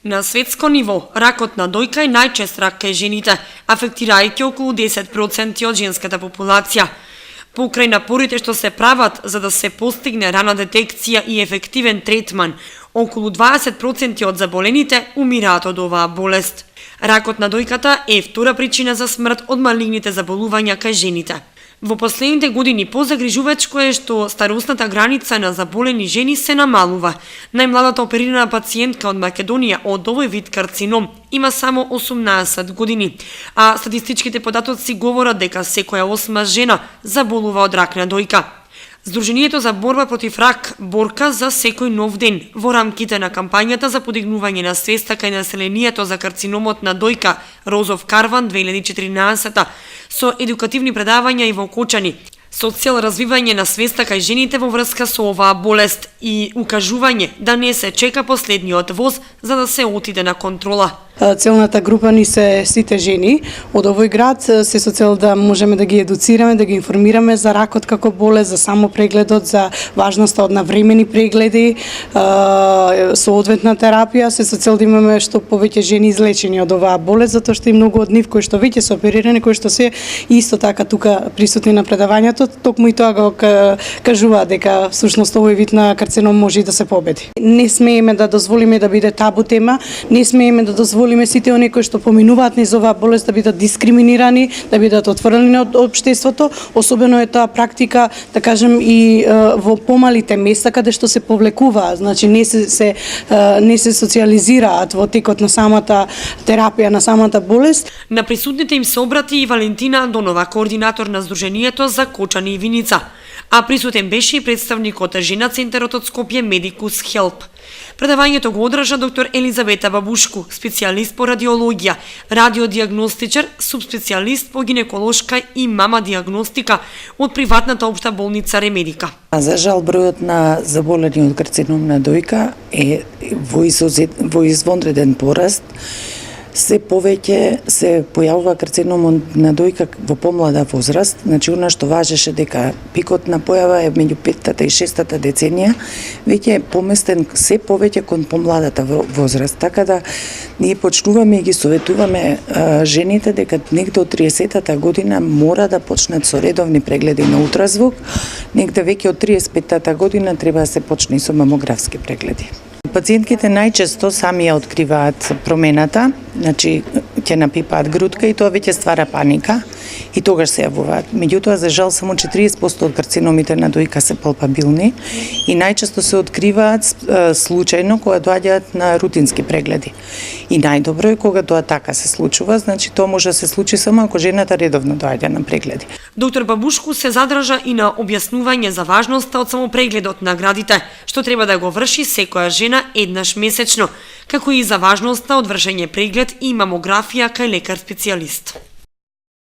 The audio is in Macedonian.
На светско ниво, ракот на дојка е најчест рак кај жените, афектирајќи околу 10% од женската популација. Покрај напорите што се прават за да се постигне рана детекција и ефективен третман, околу 20% од заболените умираат од оваа болест. Ракот на дојката е втора причина за смрт од малигните заболувања кај жените. Во последните години позагрижувачко е што старосната граница на заболени жени се намалува. Најмладата оперирана пациентка од Македонија од овој вид карцином има само 18 години, а статистичките податоци говорат дека секоја 8 жена заболува од рак на дојка. Сдруженијето за борба против рак борка за секој нов ден во рамките на кампањата за подигнување на свеста кај населението за карциномот на дојка Розов карван 2014 со едукативни предавања и во Кочани, со цел развивање на свеста кај жените во врска со оваа болест и укажување да не се чека последниот воз за да се отиде на контрола. Целната група ни се сите жени од овој град, се со цел да можеме да ги едуцираме, да ги информираме за ракот како болест, за само прегледот, за важноста од навремени прегледи, соодветна терапија, се со цел да имаме што повеќе жени излечени од оваа болест, затоа што и многу од нив кои што веќе се оперирани, кои што се исто така тука присутни на предавањето, токму и тоа го кажува дека всушност овој вид на карцином може и да се победи. Не смееме да дозволиме да биде табу тема, не смееме да дозволиме сите оние кои што поминуваат низ оваа болест да бидат дискриминирани, да бидат отфрлени од општеството. Особено е таа практика, да кажем, и во помалите места каде што се повлекуваат, значи не се социализираат во текот на самата терапија на самата болест. На присутните им се обрати и Валентина Андонова, координатор на Сдруженијето за Кочани и Виница, а присутен беше и представникот Жена центарот од Скопје Медикус Хелп. Предавањето го одржа доктор Елизавета Бабушку, специјалист по радиологија, радиодиагностичар, субспецијалист по гинеколошка и мама диагностика од приватната општа болница Ремедика. За жал, бројот на заболени од карцином на дојка е во извонреден пораст. Се повеќе се појавува карциномот на дојка во помлада возраст, значи она што важеше дека пикот на појава е меѓу 5-та и 6-та деценија, веќе е поместен се повеќе кон помладата возраст, така да ние почнуваме и ги советуваме жените дека негде од 30-та година мора да почнат со редовни прегледи на ултразвук, негде веќе од 35-та година треба да се почне со мамографски прегледи. Пациентките најчесто сами ја откриваат промената, значи ќе напипаат грудка и тоа веќе ствара паника и тогаш се јавуваат. Меѓутоа, за жал, само 40% од карциномите на дојка се палпабилни и најчесто се откриваат случајно кога доаѓаат на рутински прегледи. И најдобро е кога тоа така се случува, значи тоа може да се случи само ако жената редовно доаѓа на прегледи. Доктор Бабушку се задржа и на објаснување за важноста од самопрегледот на градите, што треба да го врши секоја жена еднаш месечно, како и за важноста од вршење преглед и мамографија кај лекар специјалист.